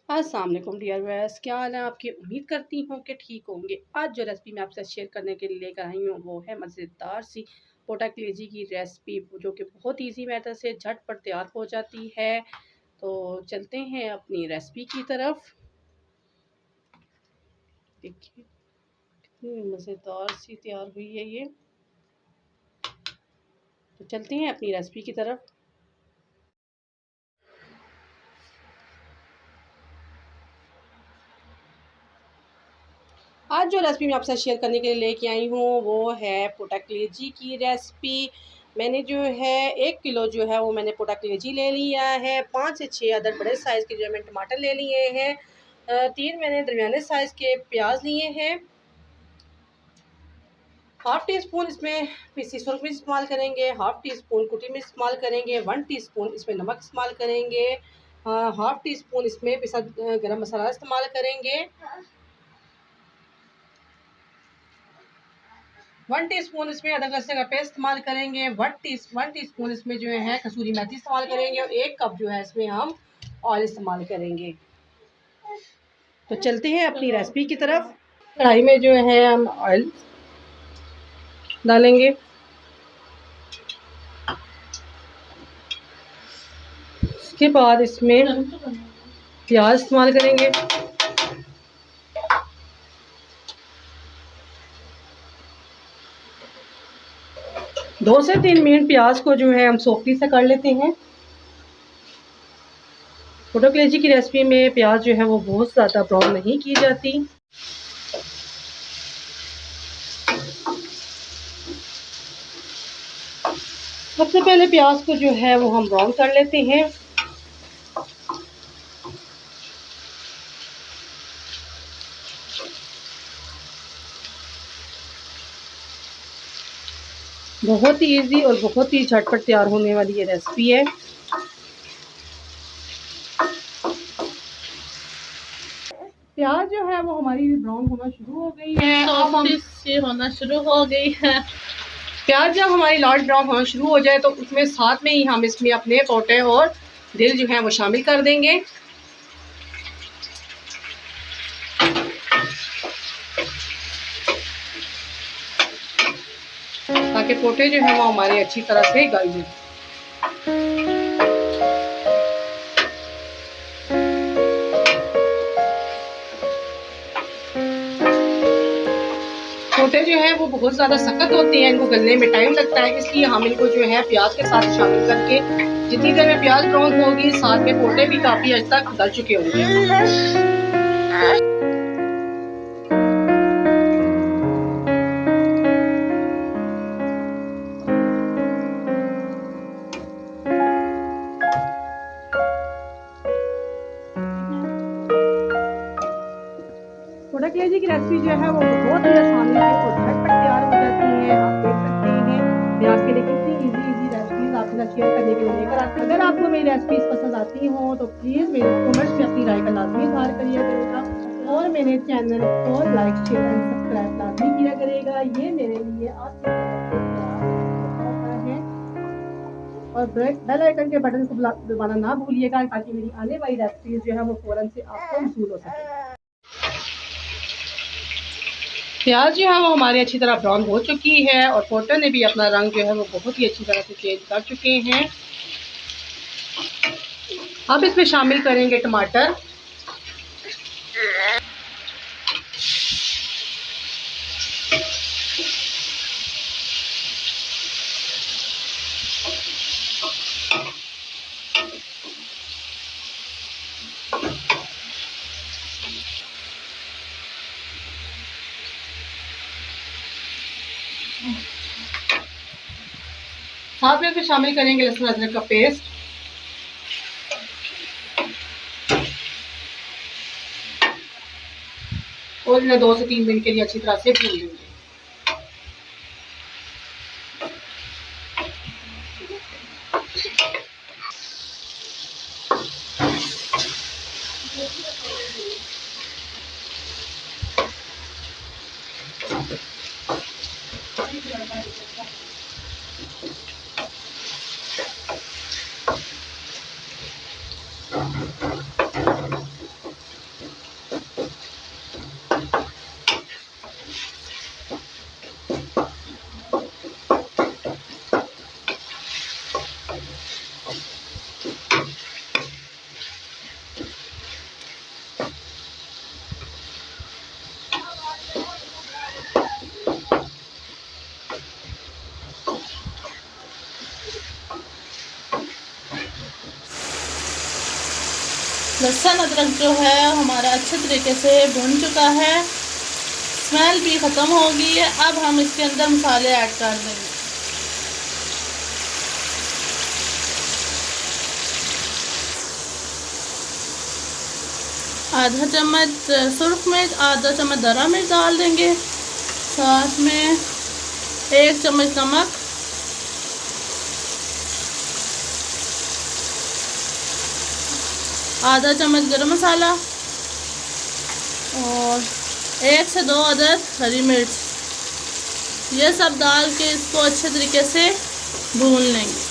अस्सलाम वालेकुम dear viewers, क्या हाल है आपकी। उम्मीद करती हूँ कि ठीक होंगे। आज जो रेसिपी मैं आपसे शेयर करने के लिए लेकर आई हूँ वो है मज़ेदार सी पोटा कलेजी की रेसिपी, जो कि बहुत इजी मेथड से झटपट तैयार हो जाती है। तो चलते हैं अपनी रेसिपी की तरफ। देखिए कितनी मज़ेदार सी तैयार हुई है ये। तो चलते हैं अपनी रेसिपी की तरफ। आज जो रेसिपी मैं आपसे शेयर करने के लिए लेके आई हूँ वो है पोटा कलेजी की रेसिपी। मैंने जो है 1 किलो जो है वो मैंने पोटा कलेजी ले लिया है। 5 से 6 अदर बड़े साइज़ के जो मैं टमाटर ले लिए हैं। 3 मैंने दरमियाने साइज़ के प्याज लिए हैं। हाफ़ टी स्पून इसमें पीसी सुरख मिर्च इस्तेमाल करेंगे। हाफ़ टी स्पून कुटी मिर्च इस्तेमाल करेंगे। 1 टीस्पून इसमें नमक इस्तेमाल करेंगे। हाफ़ टी स्पून इसमें पिसा गरम मसाला इस्तेमाल करेंगे। 1 टीस्पून इसमें अदरक लहसुन का पेस्ट इस्तेमाल करेंगे। 1 टीस्पून इसमें जो है कसूरी मेथी इस्तेमाल करेंगे और 1 कप जो है इसमें हम ऑयल इस्तेमाल करेंगे। तो चलते हैं अपनी रेसिपी की तरफ। कढ़ाई में जो है हम ऑयल डालेंगे। उसके बाद इसमें प्याज इस्तेमाल करेंगे। दो से 3 मिनट प्याज को जो है हम सोखती से कर लेते हैं। पोटा कलेजी की रेसिपी में प्याज जो है वो बहुत ज़्यादा ब्राउन नहीं की जाती। सबसे पहले प्याज को जो है वो हम ब्राउन कर लेते हैं। बहुत ही इजी और बहुत ही झटपट तैयार होने वाली ये रेसिपी है। प्याज जो है वो हमारी ब्राउन होना शुरू हो गई है। अब हम होना शुरू हो गई है। प्याज जब हमारी लाइट ब्राउन होना शुरू हो जाए तो उसमें साथ में ही हम इसमें अपने पोटे और दिल जो है वो शामिल कर देंगे। ताकि पोटे जो है वो हमारे अच्छी तरह से गल जाए। पोटे जो है वो बहुत ज़्यादा सख्त होते हैं, इनको गलने में टाइम लगता है, इसलिए हम इनको जो है प्याज के साथ शामिल करके जितनी देर में प्याज ब्राउन होगी साथ में पोटे भी काफ़ी हद तक गल चुके होंगे। पोटा कलेजी की रेसिपी जो है वो बहुत ही आसानी से और झटपट तैयार हो जाती है। आप देख सकते हैं मैं आपके लिए कितनी इजी रेसिपीज आपके साथ शेयर करने के लिए लेकर आती हूँ। अगर आपको मेरी रेसिपीज पसंद आती हो तो प्लीज़ मेरे कमेंट्स में अपनी राय का लाजमी इज़हार करिएगा और मेरे चैनल को लाइक शेयर एंड सब्सक्राइब लाजमी किया करेगा। ये मेरे लिए आपके है और बेल आइकन के बटन को दबाना ना भूलिएगा ताकि मेरी आने वाली रेसिपीज जो है वो फ़ौरन से आपको वसूल हो सके। प्याज जो है वो हमारी अच्छी तरह ब्राउन हो चुकी है और पोटे ने भी अपना रंग जो है वो बहुत ही अच्छी तरह से चेंज कर चुके हैं। अब इसमें शामिल करेंगे टमाटर। साथ में शामिल करेंगे लहसुन अदरक का पेस्ट। और इन्हें 2 से 3 मिनट के लिए अच्छी तरह से भून लेंगे। लहसुन अदरक जो है हमारा अच्छे तरीके से भुन चुका है, स्मेल भी ख़त्म हो गई है। अब हम इसके अंदर मसाले ऐड कर देंगे। आधा चम्मच सुरख मिर्च, आधा चम्मच दरा मिर्च डाल देंगे, साथ में 1 चम्मच नमक, आधा चम्मच गरम मसाला और 1 से 2 अदद हरी मिर्च। ये सब डाल के इसको अच्छे तरीके से भून लेंगे।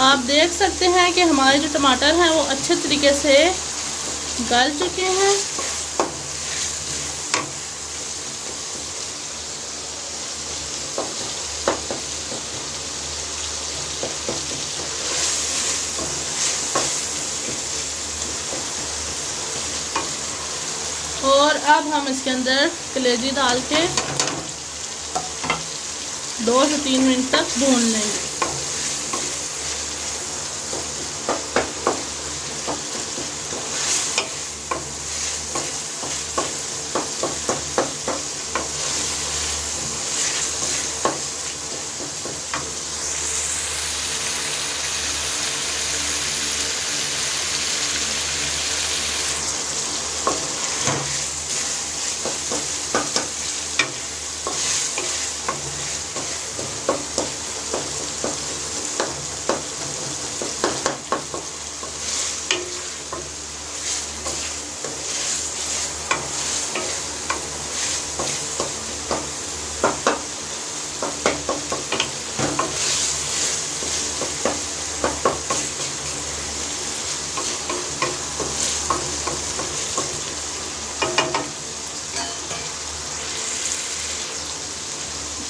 आप देख सकते हैं कि हमारे जो टमाटर हैं वो अच्छे तरीके से गल चुके हैं। और अब हम इसके अंदर कलेजी डाल के 2 से 3 मिनट तक भून लेंगे।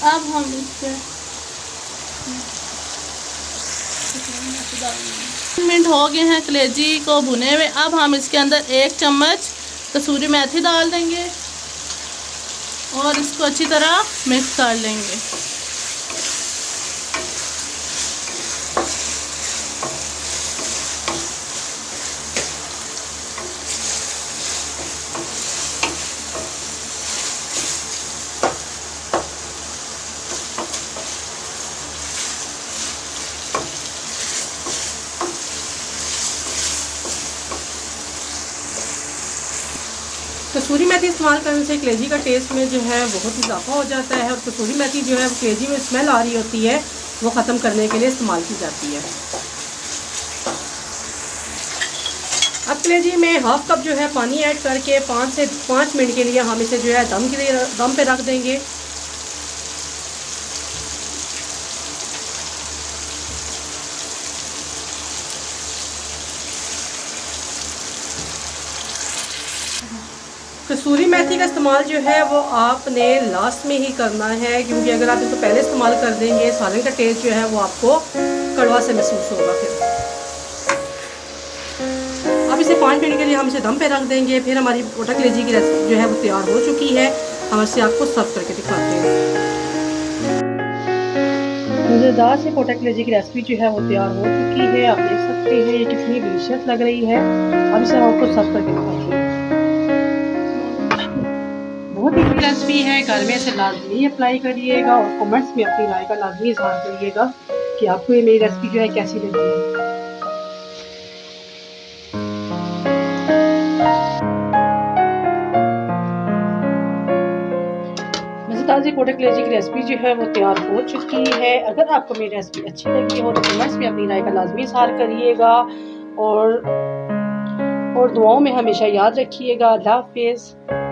अब हम इससे 3 मिनट हो गए हैं कलेजी को भुने हुए। अब हम इसके अंदर 1 चम्मच कसूरी मेथी डाल देंगे और इसको अच्छी तरह मिक्स कर लेंगे। कसूरी मेथी इस्तेमाल करने से कलेजी का टेस्ट में जो है बहुत इजाफा हो जाता है और कसूरी मेथी जो है कलेजी में स्मेल आ रही होती है वो ख़त्म करने के लिए इस्तेमाल की जाती है। अब कलेजी में हाफ कप जो है पानी ऐड करके 5 से 5 मिनट के लिए हम इसे जो है दम पे रख देंगे। कसूरी मेथी का इस्तेमाल जो है वो आपने लास्ट में ही करना है, क्योंकि अगर आप इसको पहले इस्तेमाल कर देंगे सालन का टेस्ट जो है वो आपको कड़वा से महसूस होगा। फिर अब इसे 5 मिनट के लिए हम इसे दम पे रख देंगे। फिर हमारी पोटा कलेजी की रेसिपी जो है वो तैयार हो चुकी है। हम इसे आपको सर्व करके दिखाते हैं। मज़ेदार से पोटा कलेजी की रेसिपी जो है वो तैयार हो चुकी है। आप देख सकते हैं ये कितनी डिलीशियस लग रही है। अब इसे हम आपको सर्व करके दिखाते हैं। बहुत ही रेसिपी है, घर में से लाजमी अप्लाई करिएगा और कमेंट्स में अपनी राय का लाजमी इजहार करिएगा कि आपको ये मेरी रेसिपी जो है कैसी लगी है। मज़ेदार सी पोटा कलेजी की रेसिपी जो है वो तैयार हो चुकी है। अगर आपको मेरी रेसिपी अच्छी लगी हो तो कमेंट्स में अपनी राय का लाजमी इजहार करिएगा और और दुआओं में हमेशा याद रखिएगा। अल्लाह हाफिज़।